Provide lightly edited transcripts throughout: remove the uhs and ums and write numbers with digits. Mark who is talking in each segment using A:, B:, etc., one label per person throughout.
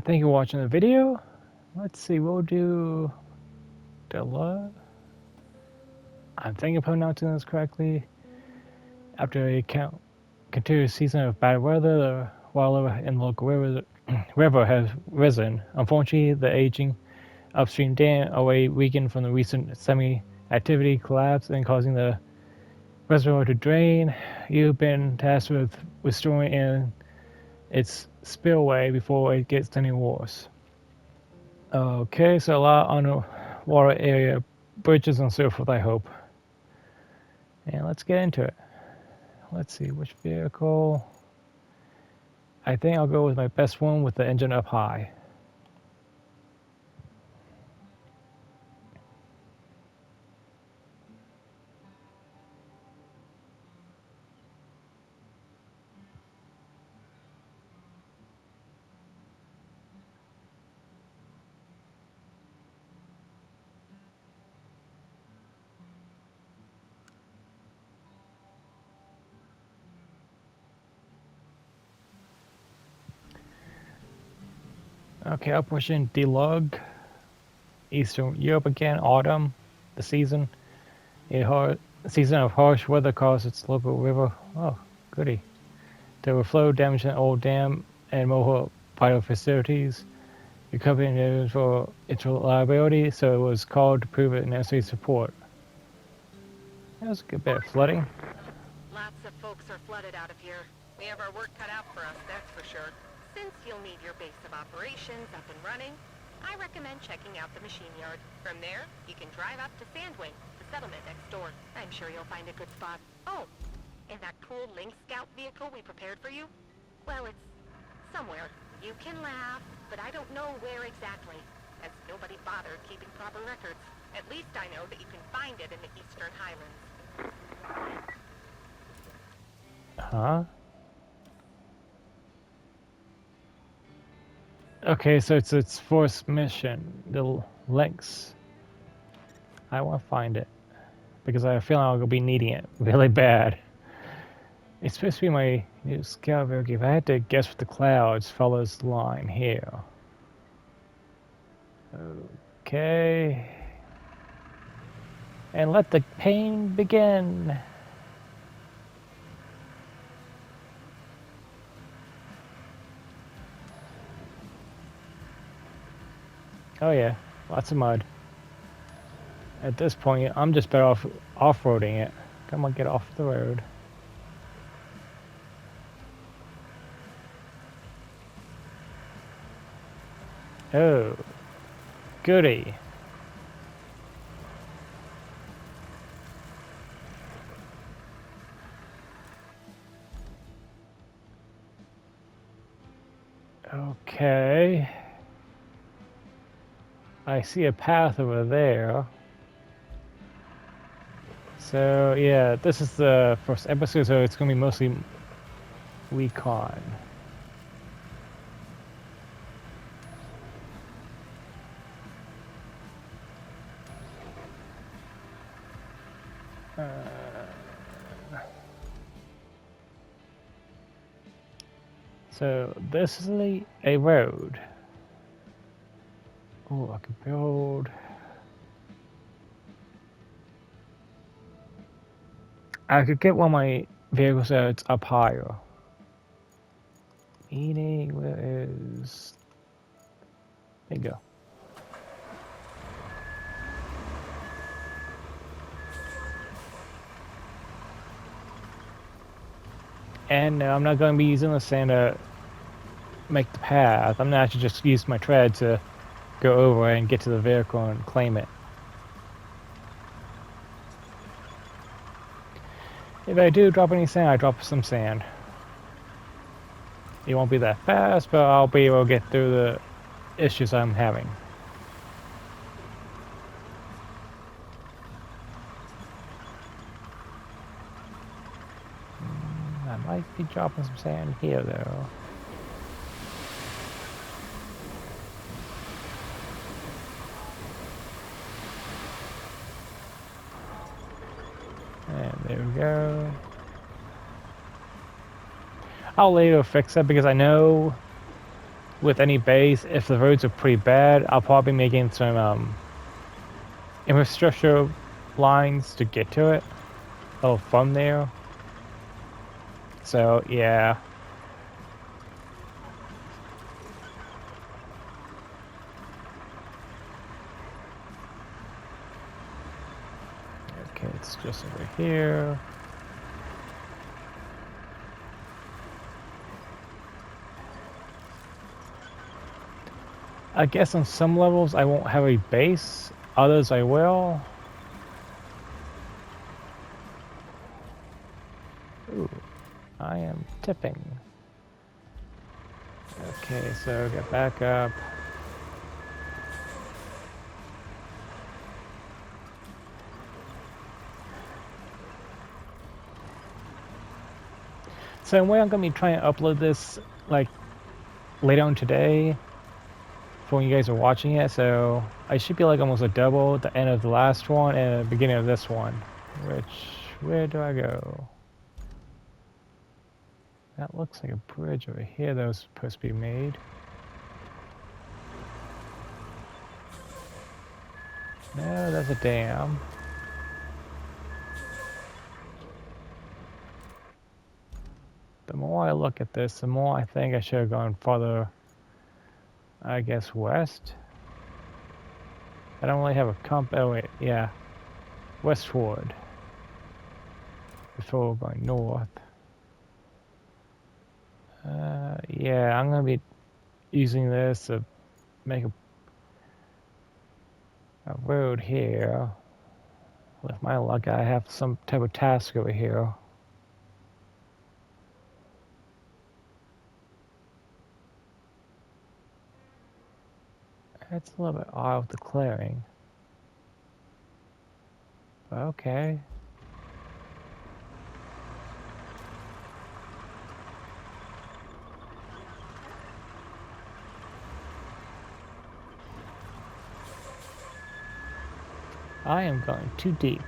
A: Thank you for watching the video. Let's see, we'll do Deluge. I'm thinking of pronouncing this correctly. After a continuous season of bad weather, the water in the local river has risen. Unfortunately, the aging upstream dam away weakened from the recent semi-activity collapse and causing the reservoir to drain. You've been tasked with restoring its spillway before it gets any worse. Okay, so a lot on the water area, bridges and so forth, I hope. And let's get into it. Let's see, which vehicle? I think I'll go with my best one with the engine up high. Okay, I'll push in Deluge. Eastern Europe again, autumn, the season. A season of harsh weather caused its local river. Oh, goody. To overflow, damaging an old dam and more vital facilities. Recovering news for its reliability, so it was called to prove it necessary support. That was a good bit of flooding.
B: Lots of folks are flooded out of here. We have our work cut out for us, that's for sure. Since you'll need your base of operations up and running, I recommend checking out the machine yard. From there, you can drive up to Sandwing, the settlement next door. I'm sure you'll find a good spot. Oh, and that cool Lynx scout vehicle we prepared for you? Well, it's somewhere. You can laugh, but I don't know where exactly, as nobody bothered keeping proper records. At least I know that you can find it in the Eastern Highlands.
A: Huh? Okay, so it's its first mission, the Lynx. I want to find it because I feel I'll be needing it really bad. It's supposed to be my new scout vehicle. If I had to guess what the clouds follows the line here. Okay. And let the pain begin. Oh yeah, lots of mud. At this point, I'm just better off off-roading it. Come on, get off the road. Oh, goody. Okay. I see a path over there. So yeah, this is the first episode, so it's gonna be mostly Recon. So this is a road. Oh, I can build. I could get one of my vehicles that's up higher. Meaning, where is? There you go. And I'm not going to be using the sand to make the path. I'm going to actually just use my tread to go over and get to the vehicle and claim it. If I do drop any sand, I drop some sand. It won't be that fast, but I'll be able to get through the issues I'm having. I might be dropping some sand here, though. And there we go. I'll later fix that because I know with any base, if the roads are pretty bad, I'll probably be making some infrastructure lines to get to it. Oh, from there. So yeah. Okay, it's just over here. I guess on some levels I won't have a base, others I will. Ooh, I am tipping. Okay, so get back up. So anyway, I'm gonna be trying to upload this like later on today for when you guys are watching it, so I should be like almost a double at the end of the last one and the beginning of this one. Where do I go? That looks like a bridge over here that was supposed to be made. No, that's a dam. The more I look at this, the more I think I should have gone farther, I guess, west. I don't really have a oh wait, yeah, westward before going north. Yeah, I'm gonna be using this to make a road here. With my luck, I have some type of task over here. It's a little bit odd with the clearing. But okay. I am going too deep.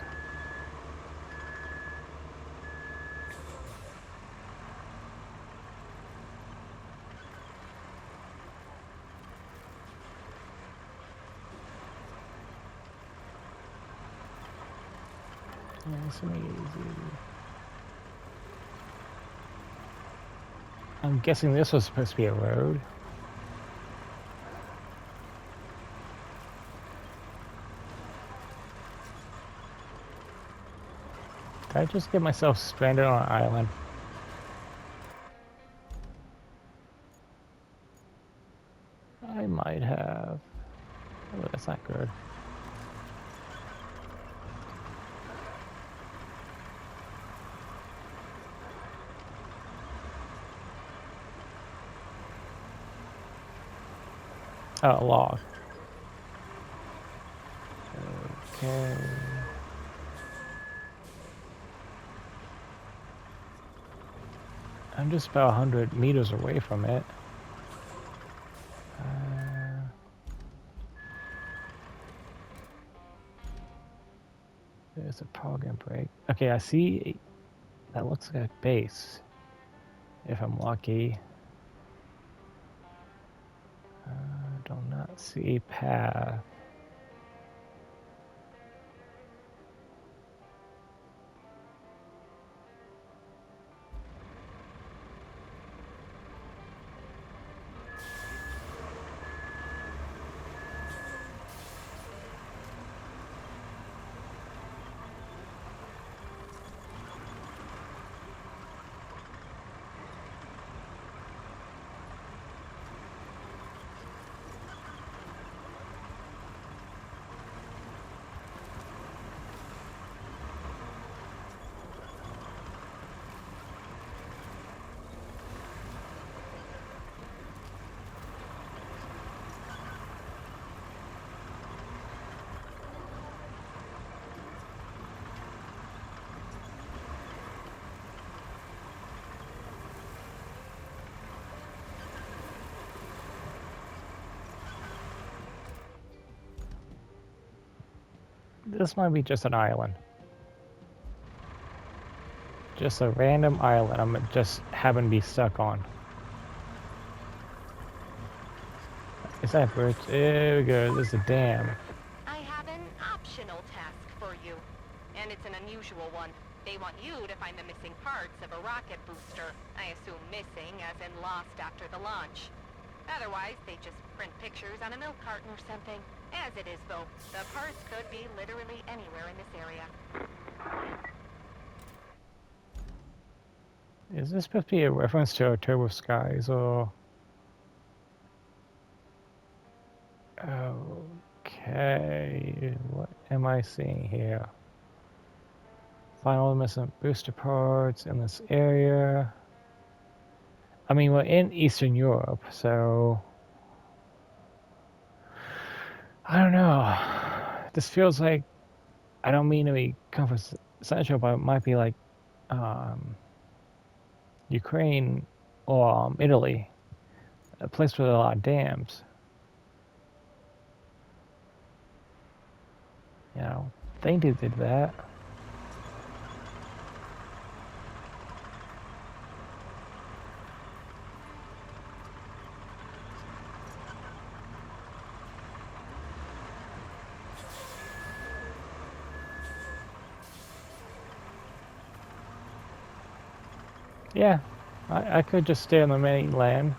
A: Nice and easy. I'm guessing this was supposed to be a road. Did I just get myself stranded on an island? I might have. Oh, that's not good. Oh, a log. Okay. I'm just about 100 meters away from it. There's a program break. Okay, I see. That looks like a base. If I'm lucky. Do not see a path. This might be just an island. Just a random island I'm just happen to be stuck on. Is that bridge? There we go. There's a dam.
B: I have an optional task for you, and it's an unusual one. They want you to find the missing parts of a rocket booster. I assume missing as in lost after the launch. Otherwise, they just print pictures on a milk carton or something. As it is, though, the parts could be literally anywhere in this area.
A: Is this supposed to be a reference to October Skies or? Okay, what am I seeing here? Find all the missing booster parts in this area. I mean, we're in Eastern Europe, so I don't know. This feels like, I don't mean to be confidential, but it might be like Ukraine or Italy, a place with a lot of dams. You know, they did that. Yeah, I could just stay on the mainland.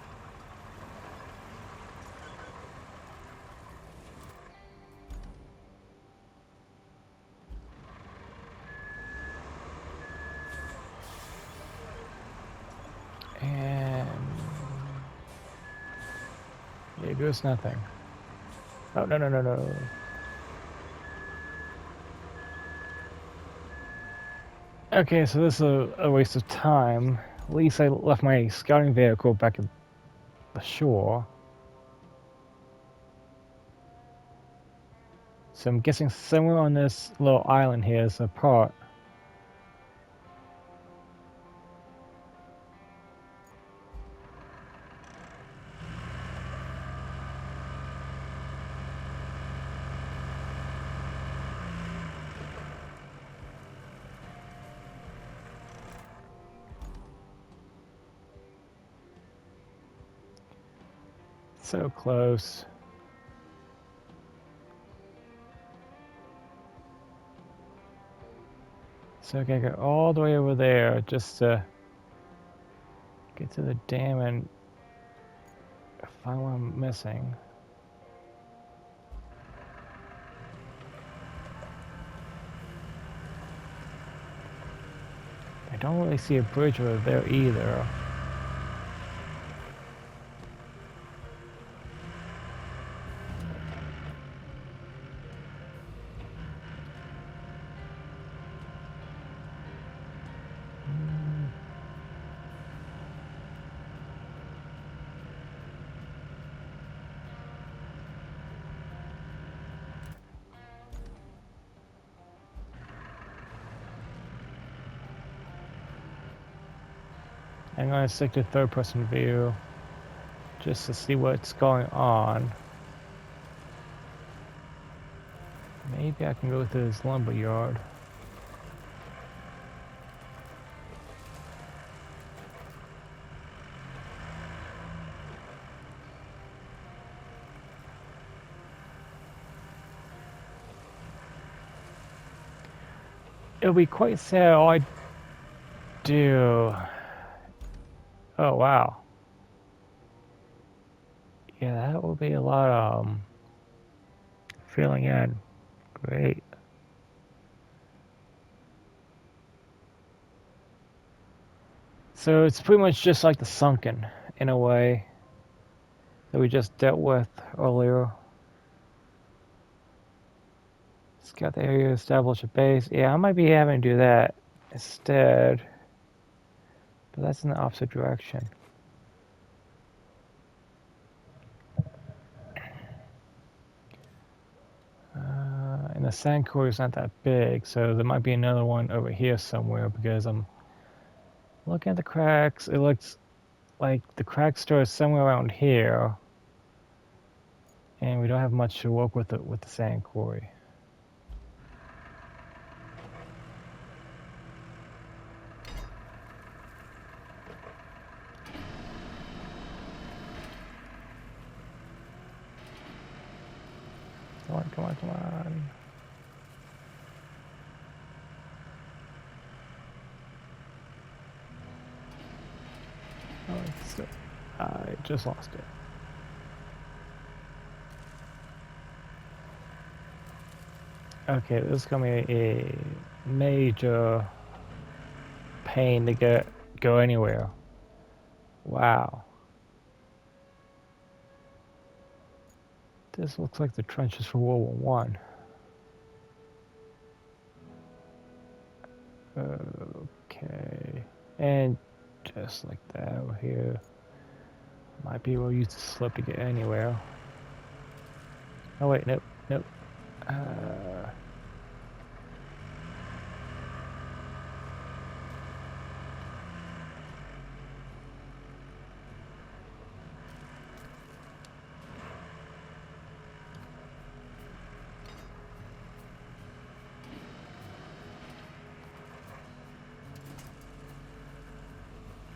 A: And there goes nothing. Oh, no, no, no, no. Okay, so this is a waste of time. At least I left my scouting vehicle back at the shore. So I'm guessing somewhere on this little island here is a part. So close. So I gotta go all the way over there just to get to the dam and find what I'm missing. I don't really see a bridge over there either. I'm gonna stick to third-person view just to see what's going on. Maybe I can go through this lumber yard. It'll be quite sad all I do. Oh wow. Yeah, that will be a lot of filling in. Great. So it's pretty much just like the sunken in a way that we just dealt with earlier. Scout the area, establish a base. Yeah, I might be having to do that instead. But that's in the opposite direction. And the sand core is not that big, so there might be another one over here somewhere because I'm looking at the cracks. It looks like the crack store is somewhere around here. And we don't have much to work with the sand quarry. come on, come on. Oh, it's still, I just lost it. Okay, this is gonna be a major pain to go anywhere. Wow. This looks like the trenches for World War One. Okay, and just like that over here. Might be able to use the slip to get anywhere. Oh wait, nope, nope.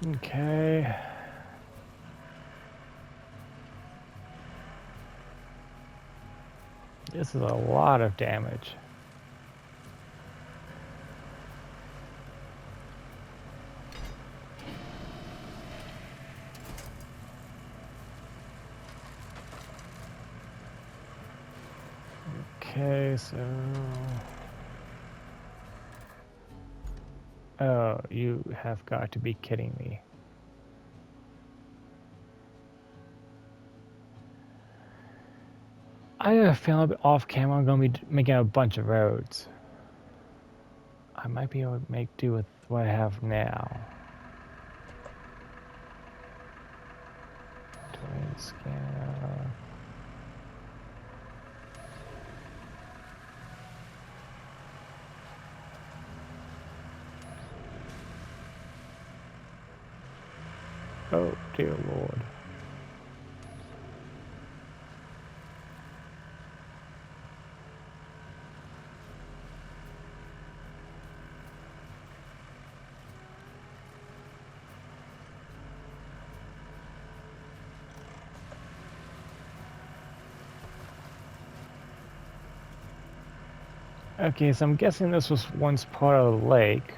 A: Okay. This is a lot of damage. Okay, so... Oh, you have got to be kidding me. I have a feeling off camera I'm going to be making a bunch of roads. I might be able to make do with what I have now. Terrain scanner. Oh, dear Lord. Okay, so I'm guessing this was once part of the lake.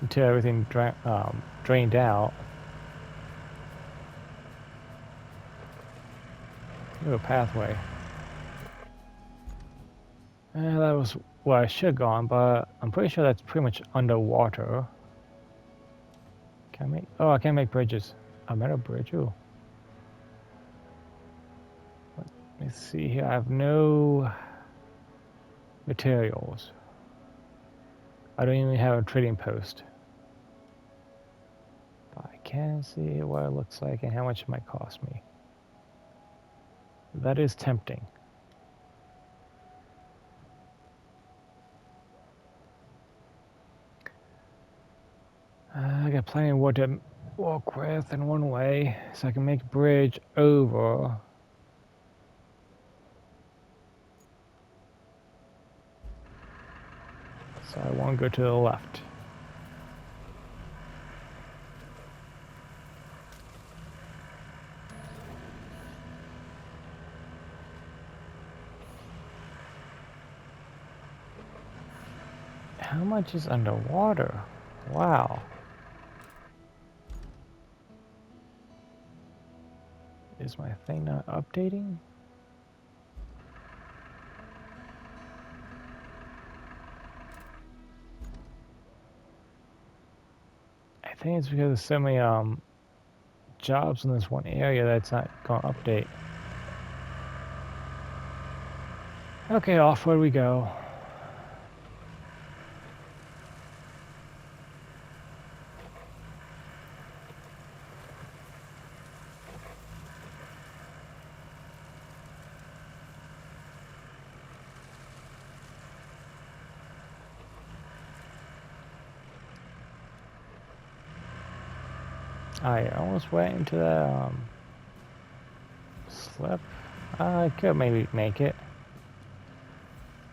A: Until everything drained out. Ooh, a pathway. That was where I should have gone, but I'm pretty sure that's pretty much underwater. Can I make... Oh, I can't make bridges. I made a bridge, ooh. Let me see here, I have no materials. I don't even have a trading post. But I can see what it looks like and how much it might cost me. That is tempting. I got plenty of wood to walk with in one way, so I can make a bridge over. So I want to go to the left. How much is underwater? Wow. Is my thing not updating? I think it's because there's so many jobs in this one area that's not going to update. Okay, offroad we go. I almost went into the slip. I could maybe make it.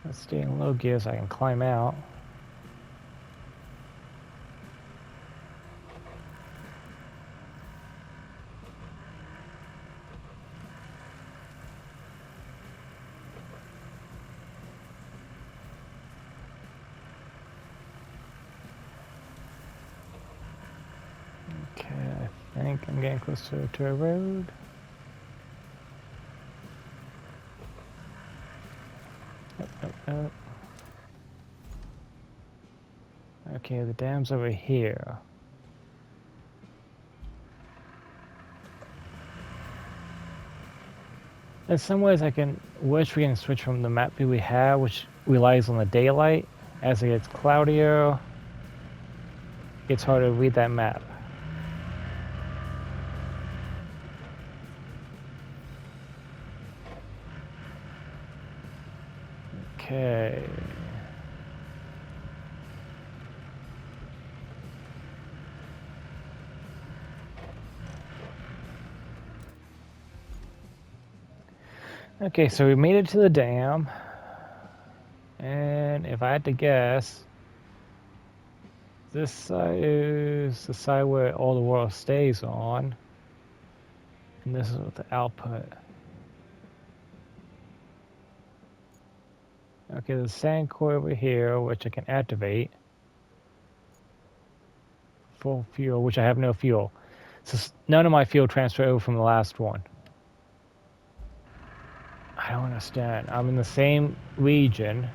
A: Let's stay in low gear so I can climb out. think I'm getting closer to a road. Nope. Okay, the dam's over here. In some ways, I wish we can switch from the map view we have, which relies on the daylight. As it gets cloudier, it's harder to read that map. Okay. Okay, so we made it to the dam. And if I had to guess, this side is the side where all the water stays on. And this is what the output. Okay, there's a sand core over here, which I can activate. Full fuel, which I have no fuel. So none of my fuel transferred over from the last one. I don't understand. I'm in the same region.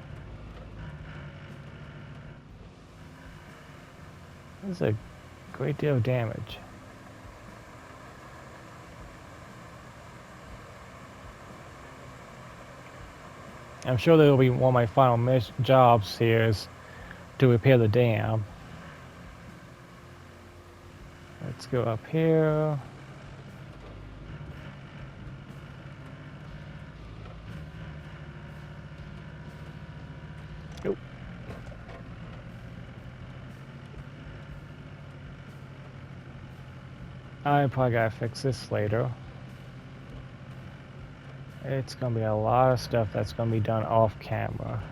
A: This is a great deal of damage. I'm sure that'll be one of my final jobs here is to repair the dam. Let's go up here. Nope. I probably gotta fix this later. It's gonna be a lot of stuff that's gonna be done off camera.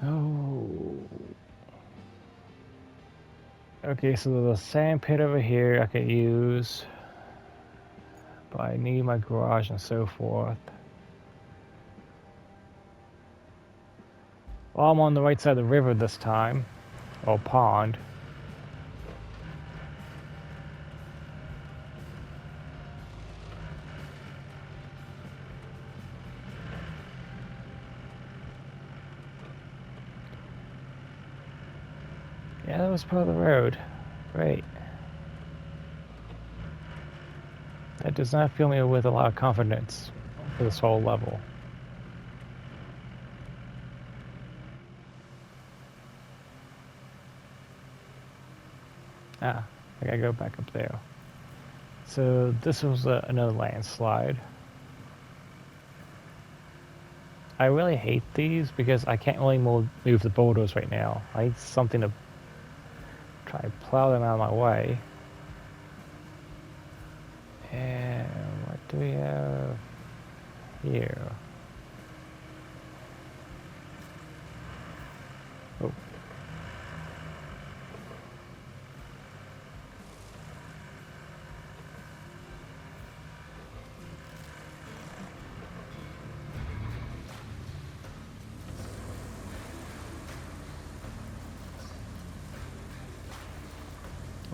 A: Oh. Okay, so there's a sand pit over here I could use. But I need my garage and so forth. Well, I'm on the right side of the river this time. Or pond. Yeah, that was part of the road. Great. That does not fill me with a lot of confidence for this whole level. Ah, I gotta go back up there. So this was another landslide. I really hate these because I can't really move the boulders right now. I need something to try to plow them out of my way. And what do we have here? Oh.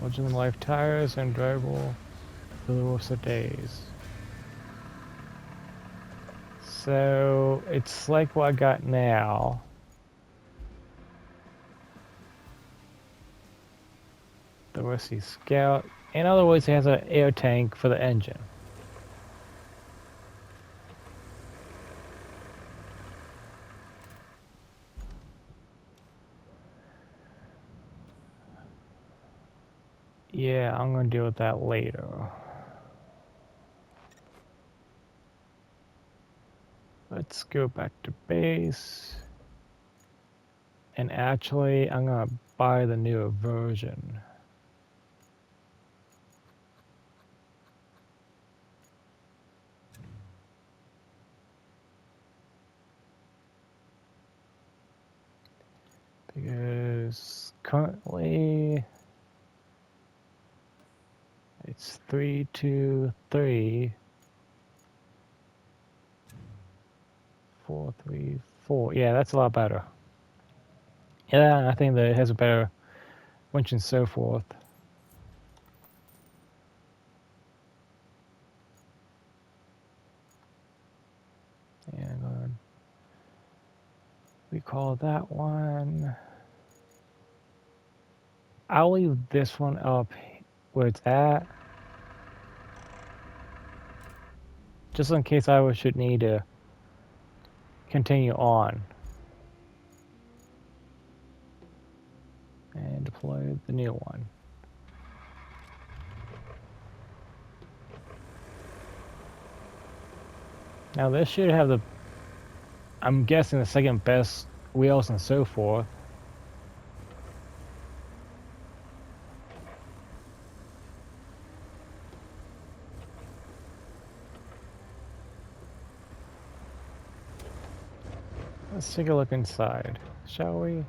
A: Original life tires and drivable for the rest of days. So it's like what I got now. The Rusty Scout. In other words, it has an air tank for the engine. Yeah, I'm gonna deal with that later. Let's go back to base. And actually, I'm gonna buy the newer version. Because currently, it It's 3, 2, 3, 4, 3, 4. Yeah, that's a lot better. Yeah, I think that it has a better winch and so forth. And we call that one. I'll leave this one up where it's at, just in case I should need to continue on and deploy the new one. Now this should have the, I'm guessing, the second best wheels and so forth. Let's take a look inside, shall we?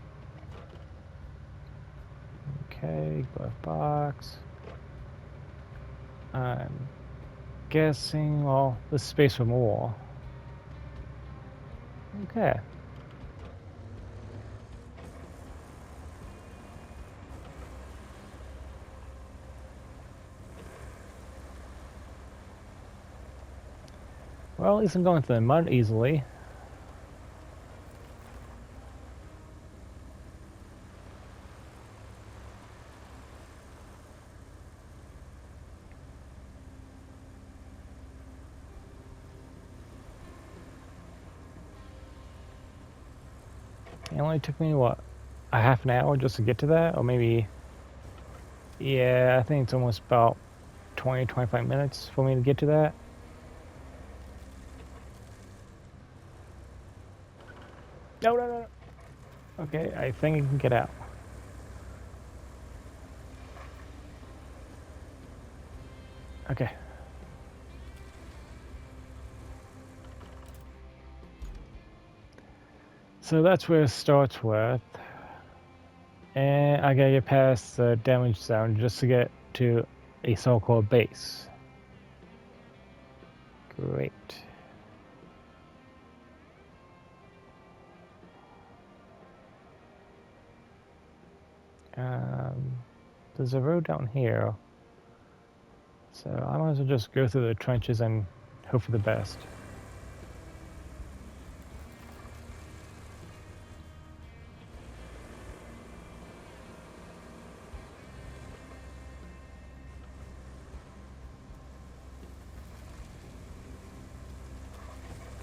A: Okay, glove box. I'm guessing, well, there's space for more. Okay. Well, at least I'm going through the mud easily. It only took me, what, a half an hour just to get to that? Or maybe, yeah, I think it's almost about 20, 25 minutes for me to get to that. No, no, no, no. Okay, I think I can get out. Okay. So that's where it starts with. And I gotta get past the damage zone just to get to a so-called base. Great. There's a road down here. So I might as well just go through the trenches and hope for the best.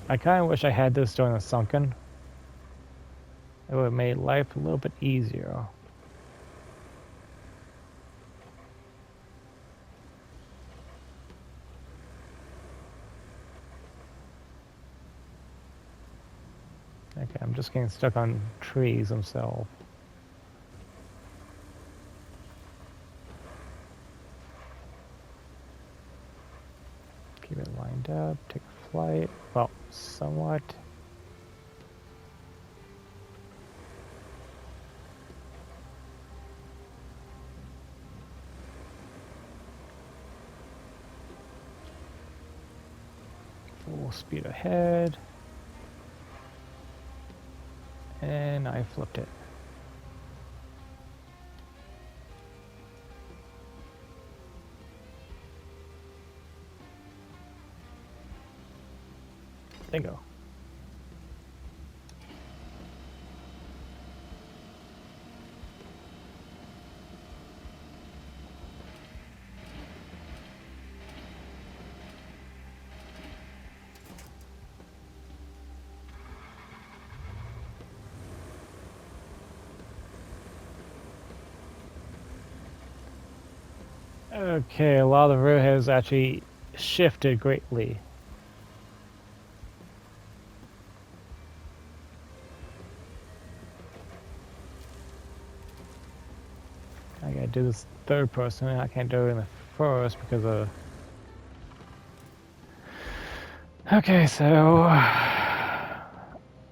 A: I kind of wish I had this during the sunken. It would have made life a little bit easier. Okay, I'm just getting stuck on trees themselves. Keep it lined up, take a flight. Well, somewhat. Full speed ahead. And I flipped it. Bingo. Okay, a lot of the road has actually shifted greatly. I gotta do this third person. I can't do it in the first because of... Okay, so...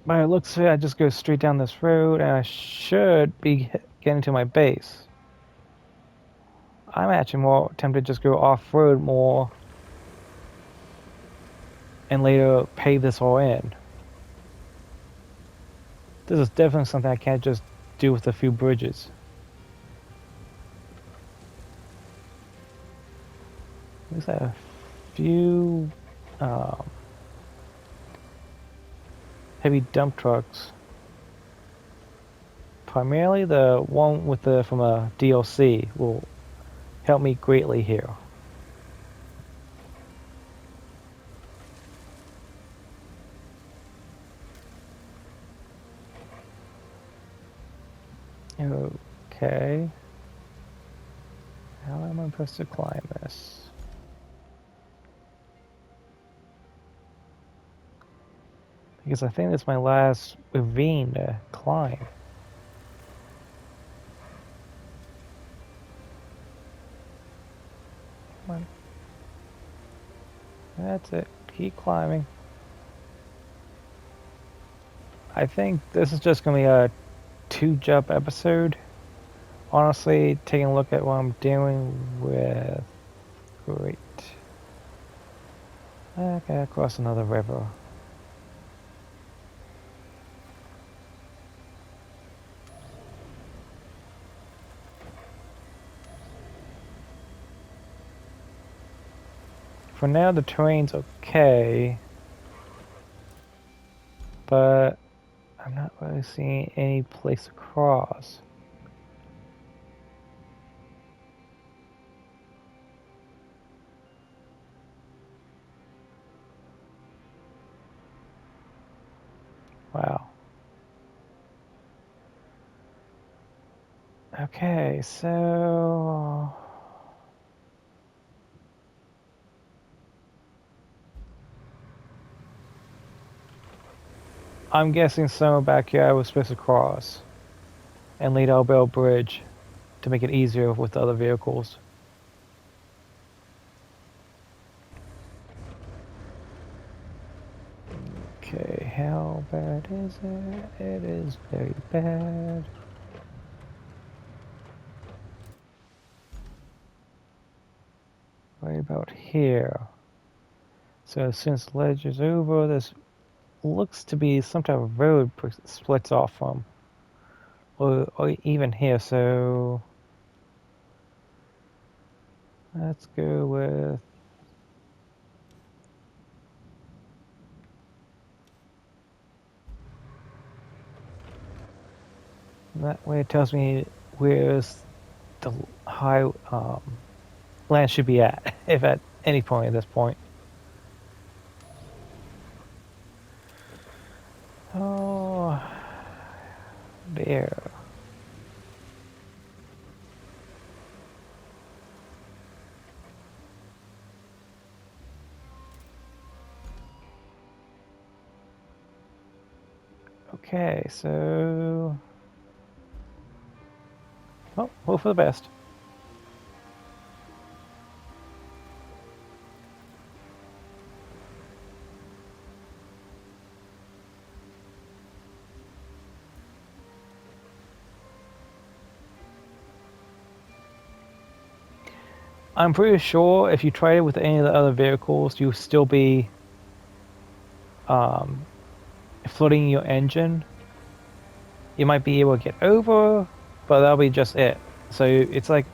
A: By the looks of it, I just go straight down this road and I should be getting to my base. I'm actually more tempted to just go off-road more and later pave this all in. This is definitely something I can't just do with a few bridges. There's a few heavy dump trucks. Primarily the one with the from a DLC will help me greatly here. Okay. How am I supposed to climb this? Because I think it's my last ravine to climb. Come on. That's it. Keep climbing. I think this is just going to be a 2-jump episode. Honestly, taking a look at what I'm doing with... Great. I gotta cross another river. For now, the terrain's okay, but I'm not really seeing any place to cross. Wow. Okay, so... I'm guessing somewhere back here I was supposed to cross and lead Bell Bridge to make it easier with the other vehicles. Okay, how bad is it? It is very bad. Right about here. So since the ledge is over, this looks to be some type of road splits off from. Or even here, so... Let's go with... That way it tells me where's the high land should be at, if at any point at this point. Oh, there. Okay, so... Oh, hope for the best. I'm pretty sure if you try it with any of the other vehicles, you'll still be flooding your engine. You might be able to get over, but that'll be just it. So it's like,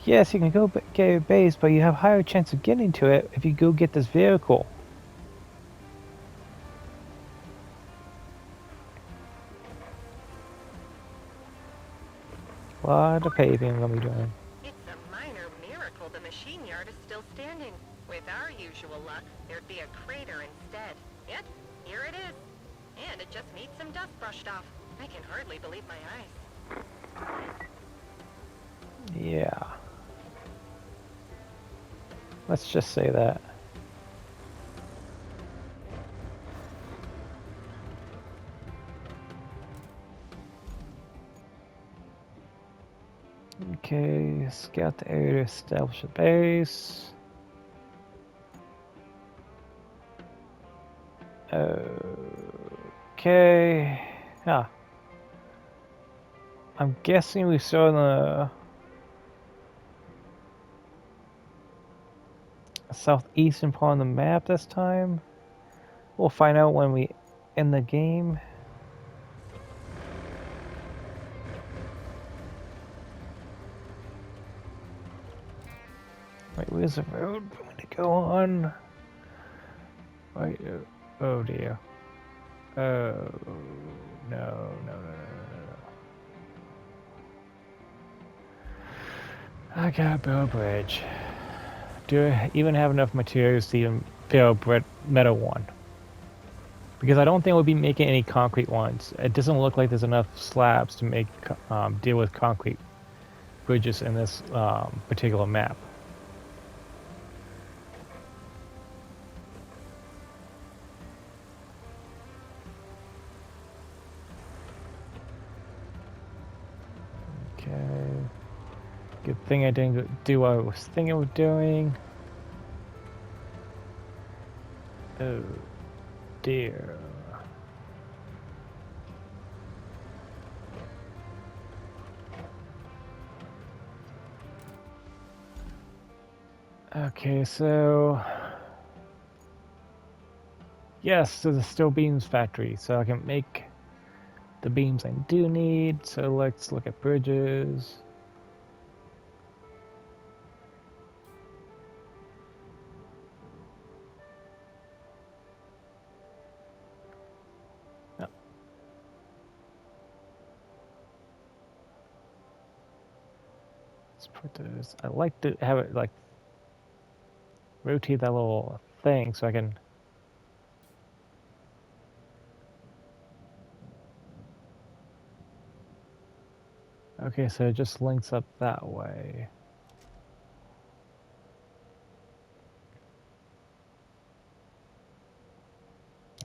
A: yes, you can go get your base, but you have higher chance of getting to it if you go get this vehicle. A lot of paving I'm gonna be doing.
B: It's a minor miracle the machine yard is still standing. With our usual luck, there'd be a crater instead. Yet, here it is. And it just needs some dust brushed off. I can hardly believe my eyes.
A: Yeah. Let's just say that. Okay, scout the area to establish a base. Okay. Ah. I'm guessing we saw the... southeastern part of the map this time. We'll find out when we end the game. Wait, where's the road I'm going to go on? Wait, oh dear. Oh, no, no, no, no, no, no. I gotta build a bridge. Do I even have enough materials to even build a metal one? Because I don't think we'll be making any concrete ones. It doesn't look like there's enough slabs to make deal with concrete bridges in this particular map. Okay. Good thing I didn't do what I was thinking of doing. Oh dear. Okay, so yes, there's a steel beams factory, so I can make the beams I do need. So let's look at bridges. Oh. Let's put those. I like to have it like rotate that little thing so I can. Okay, so it just links up that way.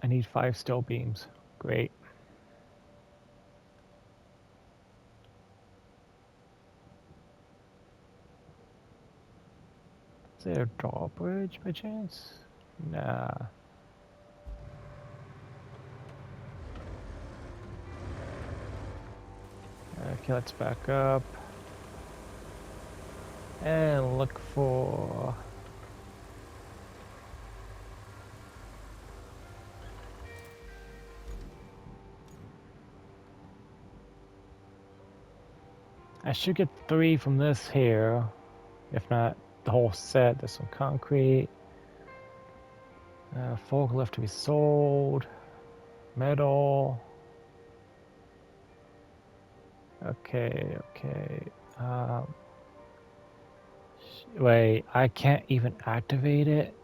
A: I need 5 steel beams. Great. Is there a drawbridge by chance? Nah. Okay, let's back up. And look for... I should get 3 from this here. If not the whole set. There's some concrete. Forklift to be sold. Metal. Okay, okay. Wait, I can't even activate it?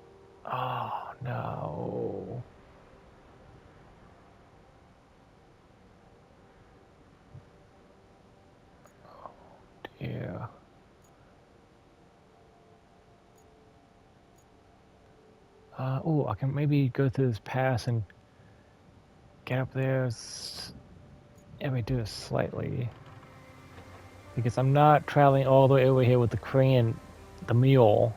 A: Oh, no. Oh, dear. Oh, I can maybe go through this pass and get up there. Let me do this slightly. Because I'm not traveling all the way over here with the crane and the mule.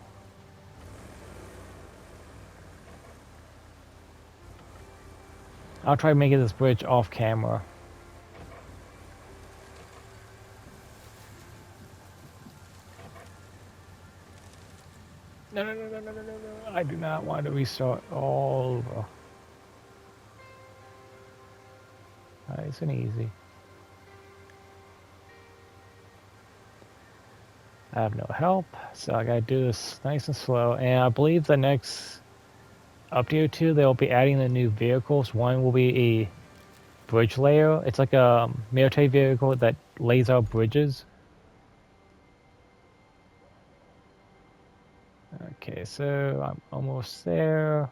A: I'll try making this bridge off camera. No, no, no, no, no, no, no, no. I do not want to restart all over. Nice and easy. I have no help, so I gotta do this nice and slow. And I believe the next update or two, they'll be adding the new vehicles. One will be a bridge layer. It's like a military vehicle that lays out bridges. Okay, so I'm almost there.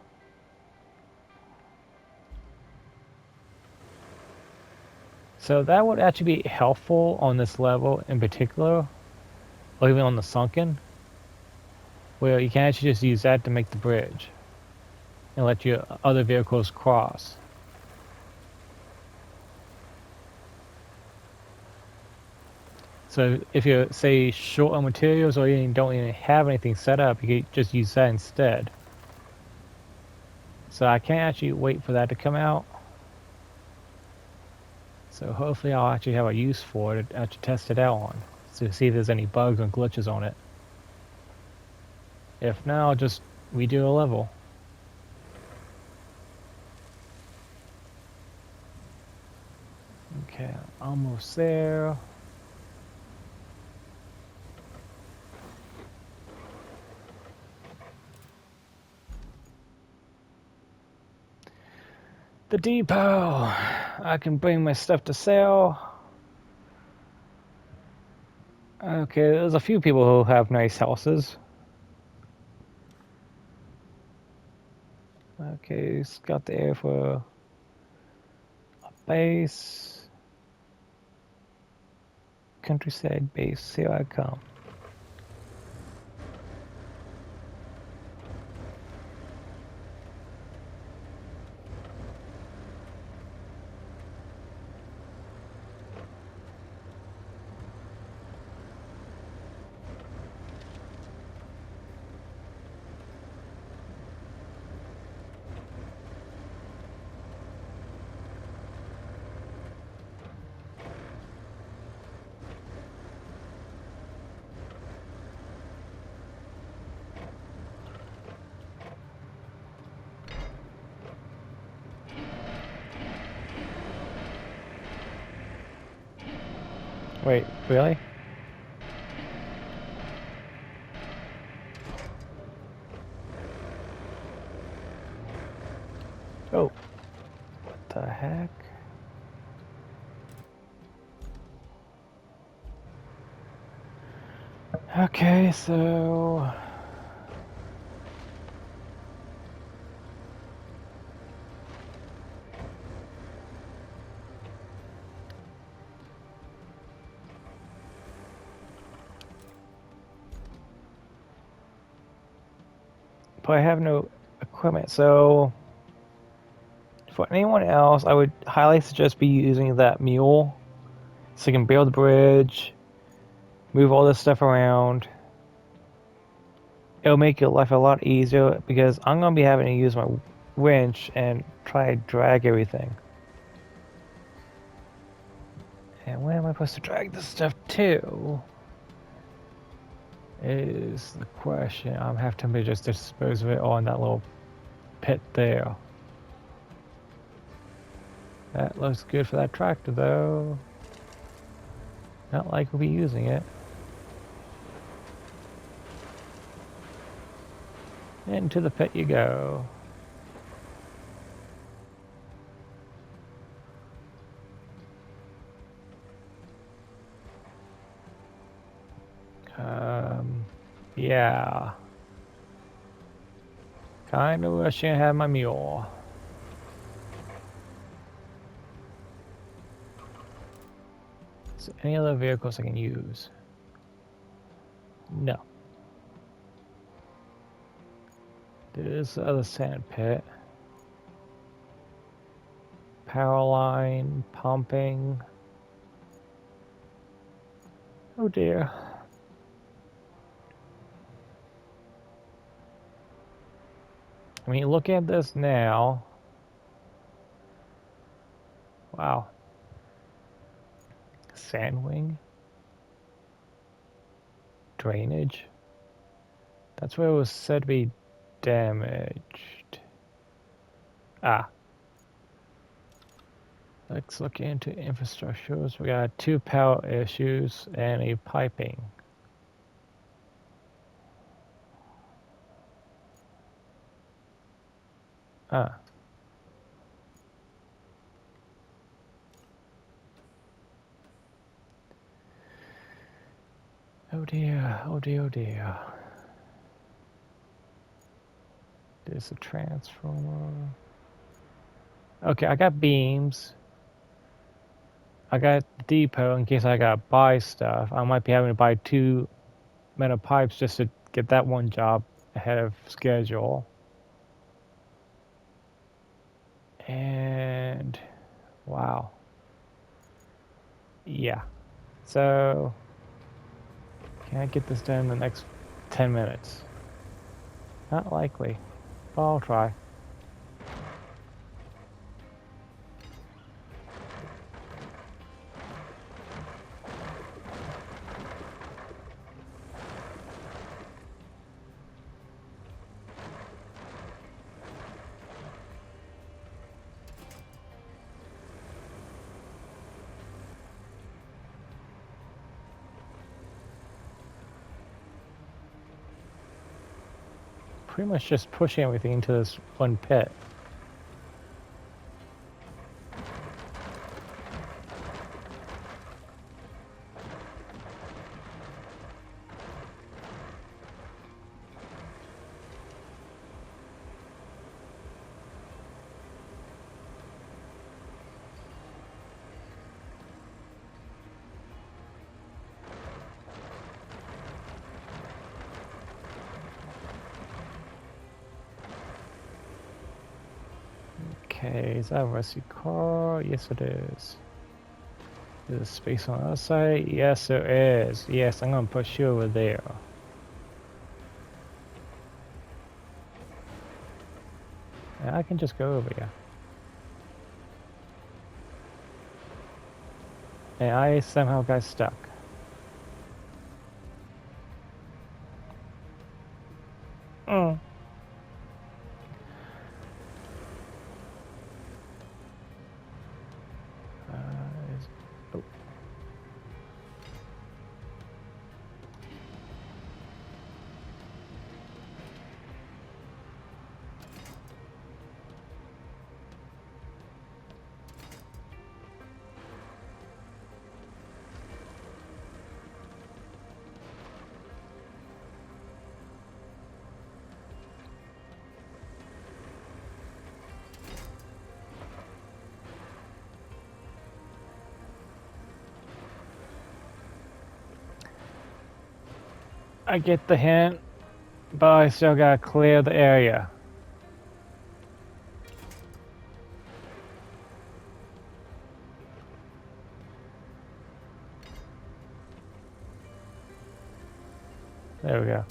A: So that would actually be helpful on this level in particular, or even on the sunken, where you can actually just use that to make the bridge and let your other vehicles cross. So if you're, say, short on materials or you don't even have anything set up, you can just use that instead. So I can't actually wait for that to come out. So hopefully I'll actually have a use for it to actually test it out on, to see if there's any bugs or glitches on it. If not, I'll just we do a level. Okay, almost there. The depot. I can bring my stuff to sale. Okay, there's a few people who have nice houses. Okay, scout the area for a base. Countryside base, here I come. Wait, really? Oh, what the heck? Okay, so... But I have no equipment, so... For anyone else, I would highly suggest be using that mule. So you can build the bridge, move all this stuff around. It'll make your life a lot easier because I'm going to be having to use my winch and try to drag everything. And where am I supposed to drag this stuff to? Is the question. I'm have to just dispose of it all in that little pit there. That looks good for that tractor though. Not like we'll be using it. Into the pit you go. Yeah. Kinda wishing I had my mule. Is there any other vehicles I can use? No. There's the other sand pit. Power line, pumping. Oh dear. I mean, look at this now. Wow. Sandwing. Drainage. That's where it was said to be damaged. Ah. Let's look into infrastructures. We got 2 power issues and a piping. Ah. Oh dear, oh dear, oh dear. There's a transformer. Okay, I got beams. I got depot in case I gotta buy stuff. I might be having to buy 2 metal pipes just to get that one job ahead of schedule. And wow. Yeah. So can I get this done in the next 10 minutes? Not likely, but I'll try. pretty much just pushing everything into this one pit. Okay, is that a rescue car? Yes, it is. Is there space on the other side? Yes, there is. Yes, I'm gonna push you over there. Yeah, I can just go over here. And I somehow got stuck. Mm. Oh. I get the hint, but I still gotta clear the area. There we go.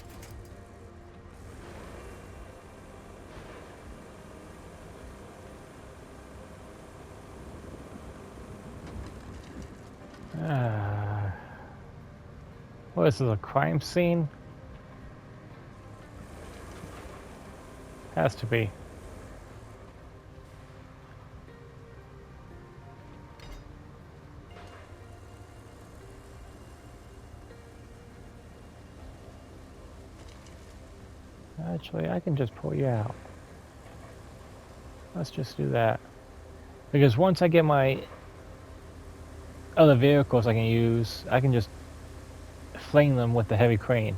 A: What is this, a crime scene? Has to be. Actually, I can just pull you out. Let's just do that. Because once I get my other vehicles I can use, I can just fling them with the heavy crane.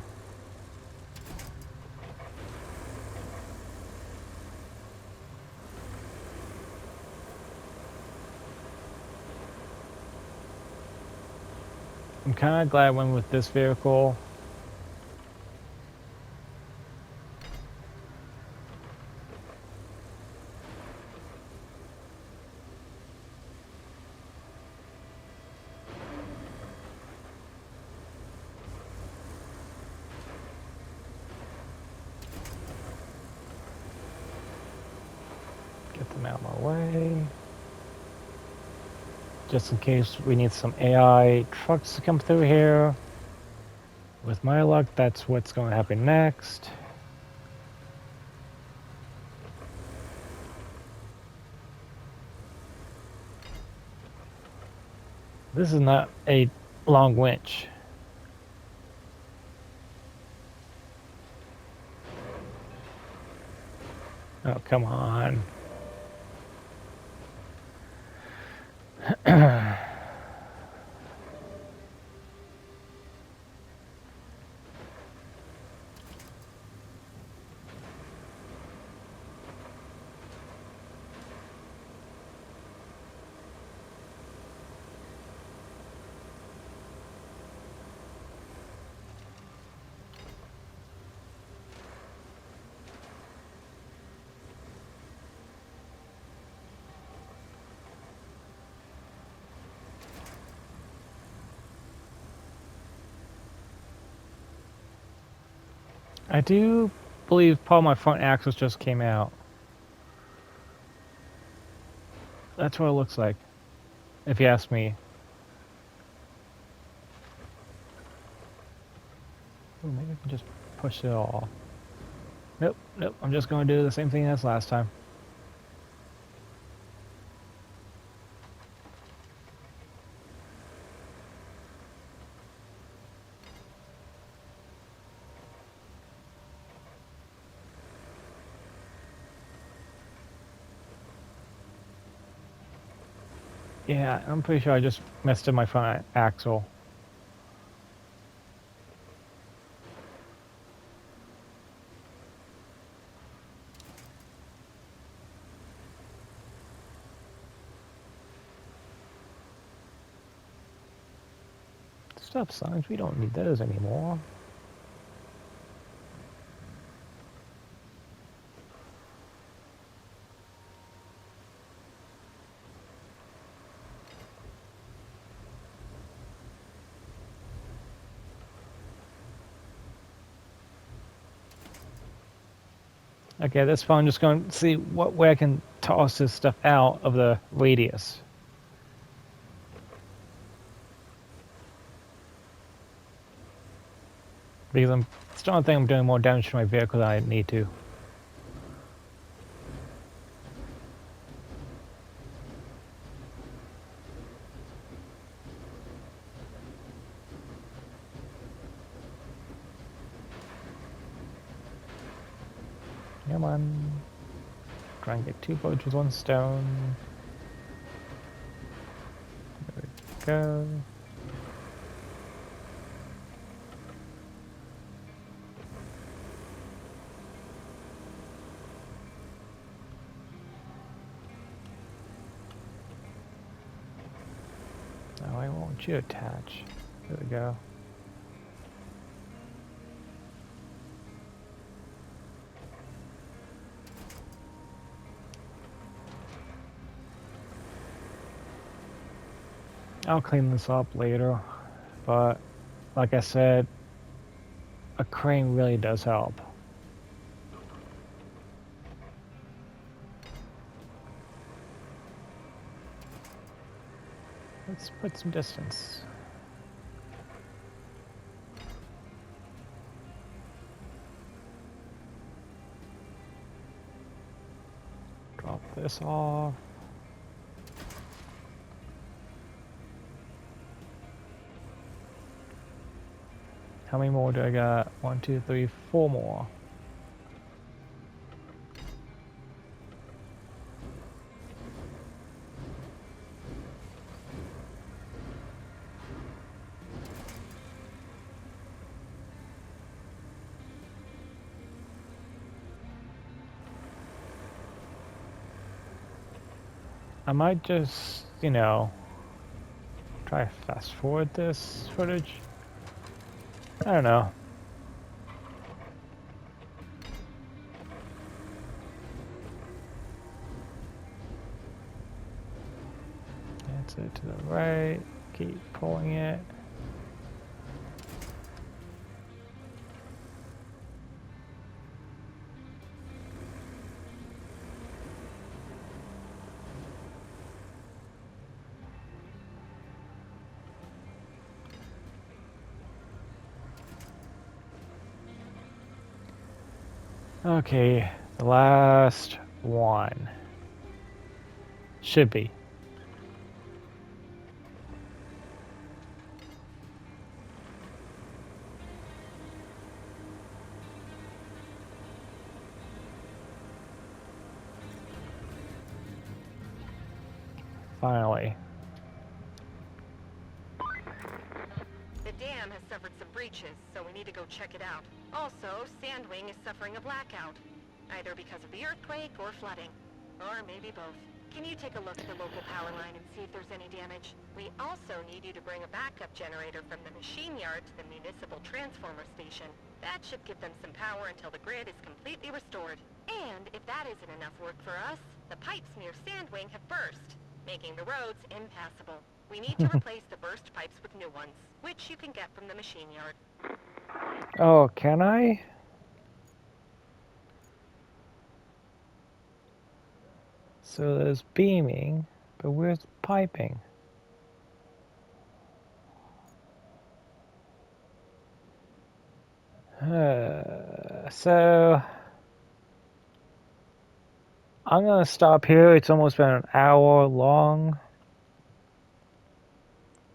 A: I'm kind of glad I went with this vehicle. Get them out of my way. Just in case we need some AI trucks to come through here. With my luck, that's what's going to happen next. This is not a long winch. Oh, come on. I do believe part of my front axles just came out. That's what it looks like, if you ask me. Ooh, maybe I can just push it all. Nope, nope, I'm just going to do the same thing as last time. Yeah, I'm pretty sure I just messed up my front axle. Stop signs, we don't need those anymore. Okay, that's fine. I'm just going to see what way I can toss this stuff out of the radius. Because I'm starting to think I'm doing more damage to my vehicle than I need to. Come on. Try and get 2 birds with 1 stone. There we go. Oh, I want you to attach. There we go. I'll clean this up later, but like I said, a crane really does help. Let's put some distance. Drop this off. How many more do I got? 1, 2, 3, 4 more. I might just, you know, try to fast forward this footage. I don't know. That's it to the right. Keep pulling it. Okay, the last one. Should be. Finally.
B: The dam has suffered some breaches, so we need to go check it out. Also, Sandwing is suffering a blackout, either because of the earthquake or flooding, or maybe both. Can you take a look at the local power line and see if there's any damage? We also need you to bring a backup generator from the machine yard to the municipal transformer station. That should give them some power until the grid is completely restored. And if that isn't enough work for us, the pipes near Sandwing have burst, making the roads impassable. We need to replace the burst pipes with new ones, which you can get from the machine yard.
A: Oh, can I? So there's beaming, but where's piping? So I'm gonna stop here. It's almost been an hour long.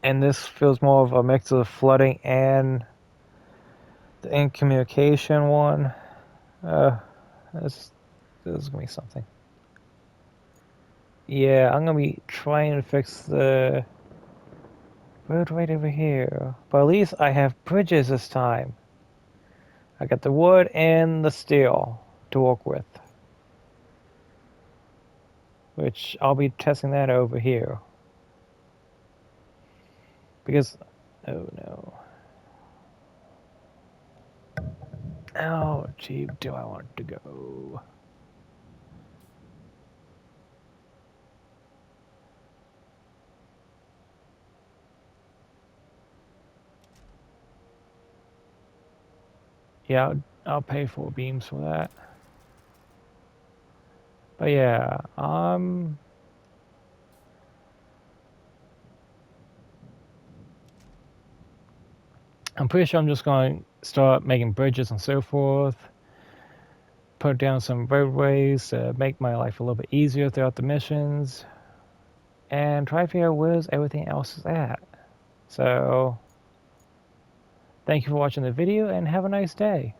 A: And this feels more of a mix of the flooding and the incommunication one. This is gonna be something. Yeah, I'm gonna be trying to fix the road right over here. But at least I have bridges this time. I got the wood and the steel to work with. Which I'll be testing that over here. Because, oh no. How cheap do I want to go? Yeah, I'll pay 4 beams for that. But yeah, I'm pretty sure I'm just going to start making bridges and so forth. Put down some roadways to make my life a little bit easier throughout the missions. And try to figure out where everything else is at. So, thank you for watching the video and have a nice day.